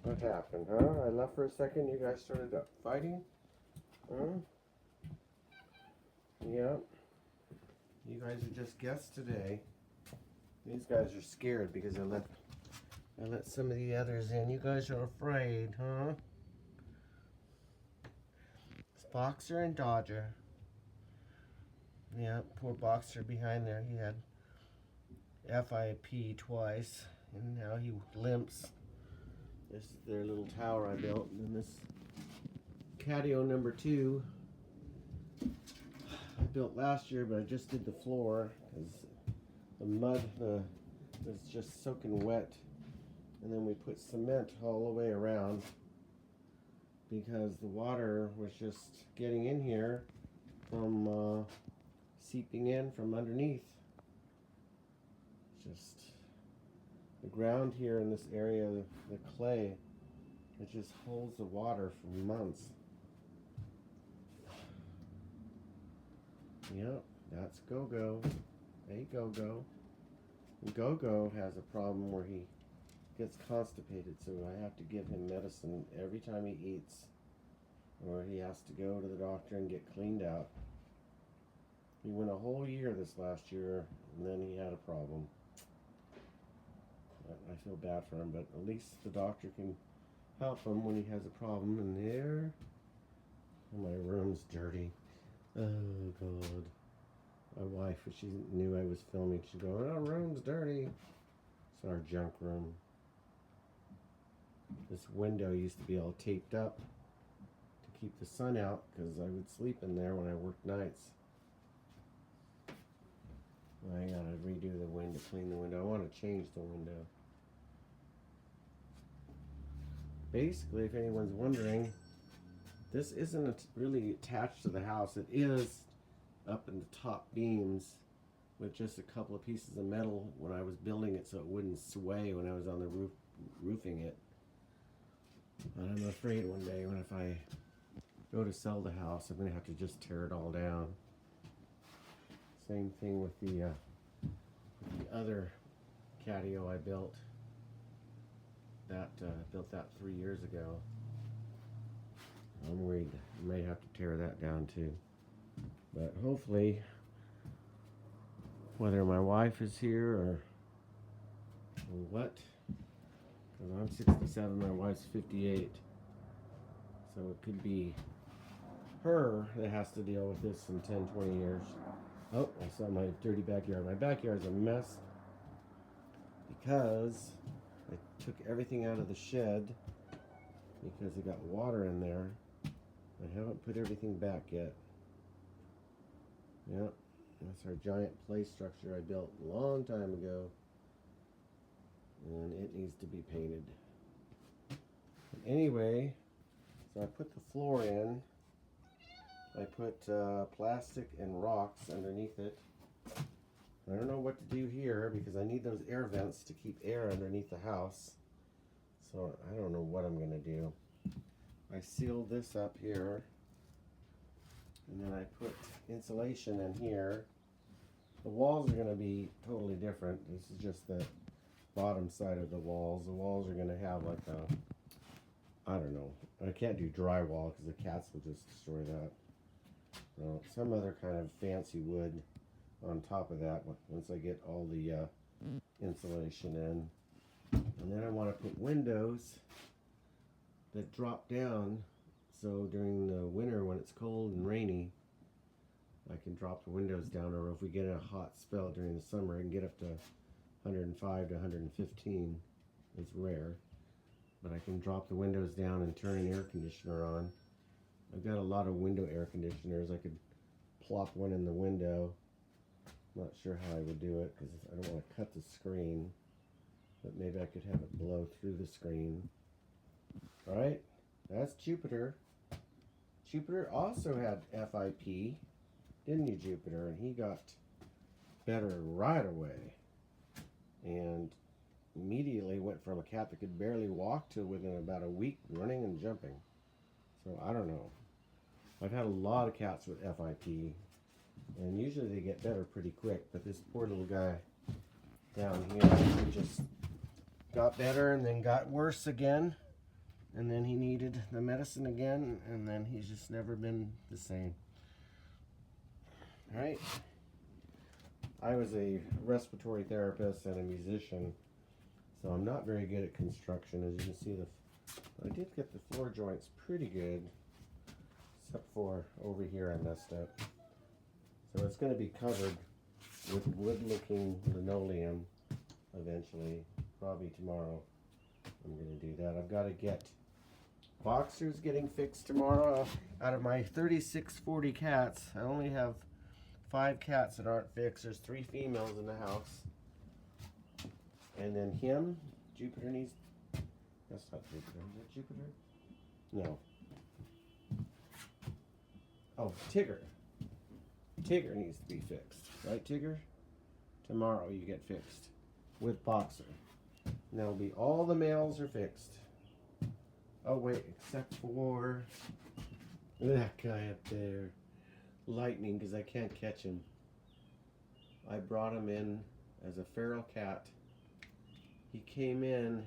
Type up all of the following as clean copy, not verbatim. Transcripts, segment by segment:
What happened, huh? I left for a second, you guys started up fighting? Huh? Yep. You guys are just guests today. These guys are scared because I let some of the others in. You guys are afraid, huh? It's Boxer and Dodger. Yeah, poor Boxer behind there. He had FIP twice, and now he limps. This is their little tower I built, and then this Catio number 2 I built last year, but I just did the floor because the mud was just soaking wet, and then we put cement all the way around because the water was just getting in here from seeping in from underneath. Just the ground here in this area, the clay, it just holds the water for months. Yep, that's Go-Go. Hey, Go-Go. Go-Go has a problem where he gets constipated, so I have to give him medicine every time he eats, or he has to go to the doctor and get cleaned out. He went a whole year this last year, and then he had a problem. I feel bad for him, but at least the doctor can help him when he has a problem. And there, oh, my room's dirty. Oh, God. My wife, if she knew I was filming, she'd go, "Oh, room's dirty." It's our junk room. This window used to be all taped up to keep the sun out because I would sleep in there when I worked nights. I gotta redo the window, clean the window. I want to change the window. Basically, if anyone's wondering, this isn't really attached to the house. It is up in the top beams with just a couple of pieces of metal when I was building it so it wouldn't sway when I was on the roof roofing it. But I'm afraid one day when if I go to sell the house, I'm going to have to just tear it all down. Same thing with the other Catio I built. Built that 3 years ago. I'm worried I may have to tear that down too. But hopefully, whether my wife is here or what, because I'm 67, my wife's 58, so it could be her that has to deal with this in 10, 20 years. Oh, I saw my dirty backyard. My backyard's a mess because I took everything out of the shed because it got water in there. I haven't put everything back yet. Yep, that's our giant play structure I built a long time ago, and it needs to be painted. But anyway, so I put the floor in. I put plastic and rocks underneath it. I don't know what to do here because I need those air vents to keep air underneath the house. So I don't know what I'm going to do. I sealed this up here, and then I put insulation in here. The walls are going to be totally different. This is just the bottom side of the walls. The walls are going to have like a, I don't know. I can't do drywall because the cats will just destroy that. So some other kind of fancy wood on top of that once I get all the insulation in. And then I want to put windows that drop down, so during the winter when it's cold and rainy, I can drop the windows down, or if we get a hot spell during the summer, I can get up to 105 to 115. It's rare, but I can drop the windows down and turn an air conditioner on. I've got a lot of window air conditioners. I could plop one in the window. I'm not sure how I would do it because I don't want to cut the screen, but maybe I could have it blow through the screen. All right, that's Jupiter. Jupiter also had FIP, didn't you, Jupiter? And he got better right away, and immediately went from a cat that could barely walk to within about a week running and jumping. So I don't know. I've had a lot of cats with FIP, and usually they get better pretty quick, but this poor little guy down here, he just got better and then got worse again. and then he needed the medicine again, and then he's just never been the same. All right. I was a respiratory therapist and a musician, so I'm not very good at construction. As you can see, I did get the floor joints pretty good, except for over here I messed up. So it's going to be covered with wood-looking linoleum eventually, probably tomorrow. I'm going to do that. I've got to get boxers getting fixed tomorrow. Out of my 3640 cats, I only have 5 cats that aren't fixed. There's 3 females in the house. And then him, Jupiter needs, that's not Jupiter, is it Jupiter? No. Oh, Tigger. Tigger needs to be fixed. Right, Tigger? Tomorrow you get fixed with Boxer. And that'll be all the males are fixed. Oh wait, except for that guy up there. Lightning, because I can't catch him. I brought him in as a feral cat. He came in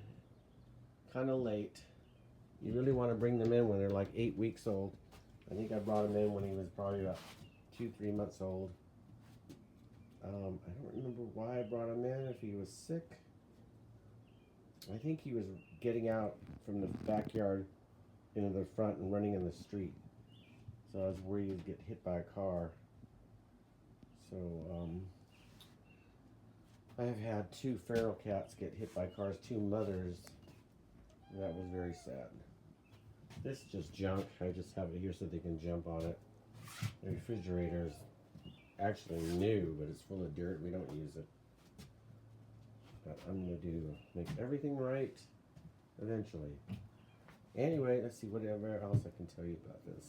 kind of late. You really want to bring them in when they're like 8 weeks old. I think I brought him in when he was probably about 2-3 months old. I don't remember why I brought him in, if he was sick. I think he was getting out from the backyard into the front and running in the street. So I was worried he'd get hit by a car. So I've had 2 feral cats get hit by cars, 2 mothers. That was very sad. This is just junk. I just have it here so they can jump on it. The refrigerator is actually new, but it's full of dirt. We don't use it. But I'm going to make everything right eventually. Anyway, let's see whatever else I can tell you about this.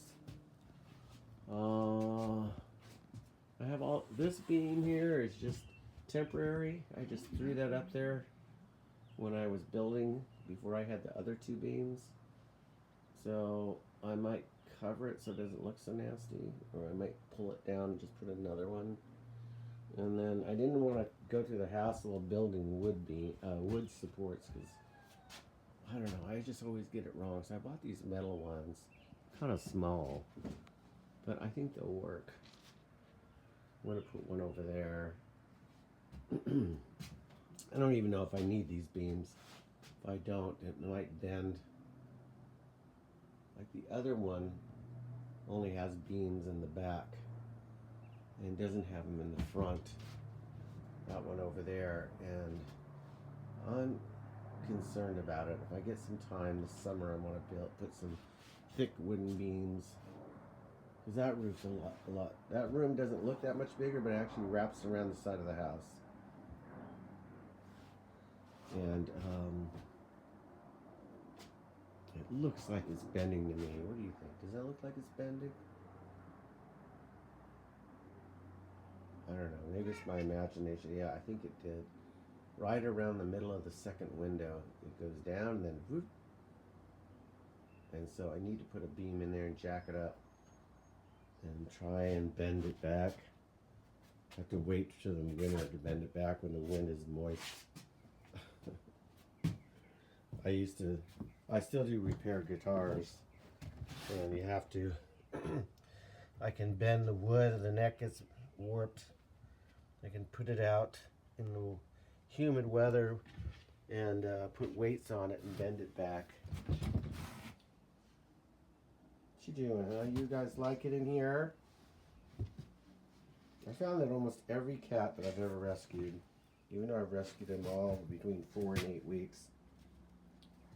I have all this beam here is just temporary. I just threw that up there when I was building before I had the other 2 beams. So I might cover it so it doesn't look so nasty, or I might pull it down and just put another one. And then I didn't want to go through the hassle of building wood supports, because I don't know, I just always get it wrong. So I bought these metal ones, kind of small, but I think they'll work. I'm going to put one over there. I don't even know if I need these beams. If I don't, it might bend. Like the other one only has beams in the back and doesn't have them in the front. That one over there, and I'm concerned about it. If I get some time this summer, I want to put some thick wooden beams, because that roof's a lot. That room doesn't look that much bigger, but it actually wraps around the side of the house. And it looks like it's bending to me. What do you think? Does that look like it's bending? I don't know. Maybe it's my imagination. Yeah, I think it did. Right around the middle of the second window, it goes down and then whoop. And so I need to put a beam in there and jack it up and try and bend it back. I have to wait for the winter to bend it back when the wind is moist. I still do repair guitars, and you have to, I can bend the wood, the neck gets warped. I can put it out in the humid weather and put weights on it and bend it back. What you doing, huh? You guys like it in here? I found that almost every cat that I've ever rescued, even though I've rescued them all between 4 and 8 weeks,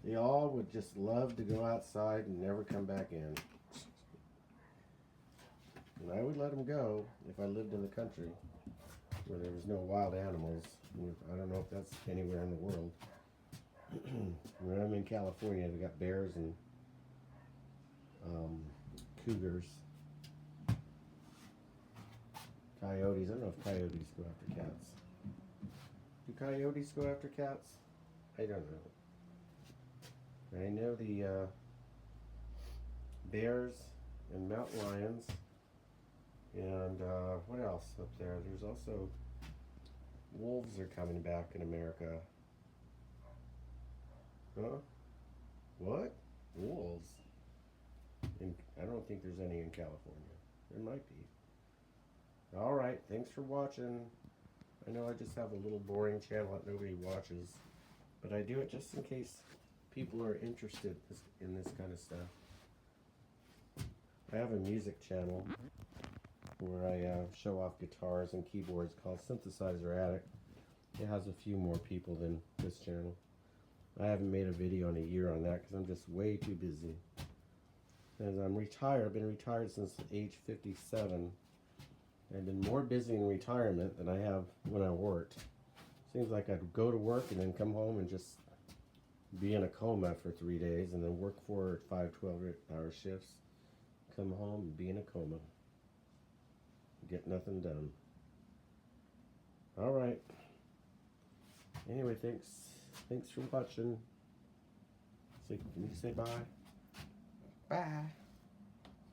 they all would just love to go outside and never come back in. And I would let them go if I lived in the country where there was no wild animals. I don't know if that's anywhere in the world. When I'm in California, we got bears and cougars. Coyotes. I don't know if coyotes go after cats. Do coyotes go after cats? I don't know. I know the bears and mountain lions, and what else up there? There's also wolves are coming back in America. Huh? What? wolves. And I don't think there's any in California. There might be. Alright, thanks for watching. I know I just have a little boring channel that nobody watches, but I do it just in case people are interested in this kind of stuff. I have a music channel where I show off guitars and keyboards called Synthesizer Addict. It has a few more people than this channel. I haven't made a video in a year on that because I'm just way too busy. As I'm retired, I've been retired since age 57. I've been more busy in retirement than I have when I worked. Seems like I'd go to work and then come home and just be in a coma for 3 days and then work 4 or 5 12-hour shifts, come home and be in a coma. Get nothing done. Alright. Anyway, thanks for watching. Can you say bye? Bye.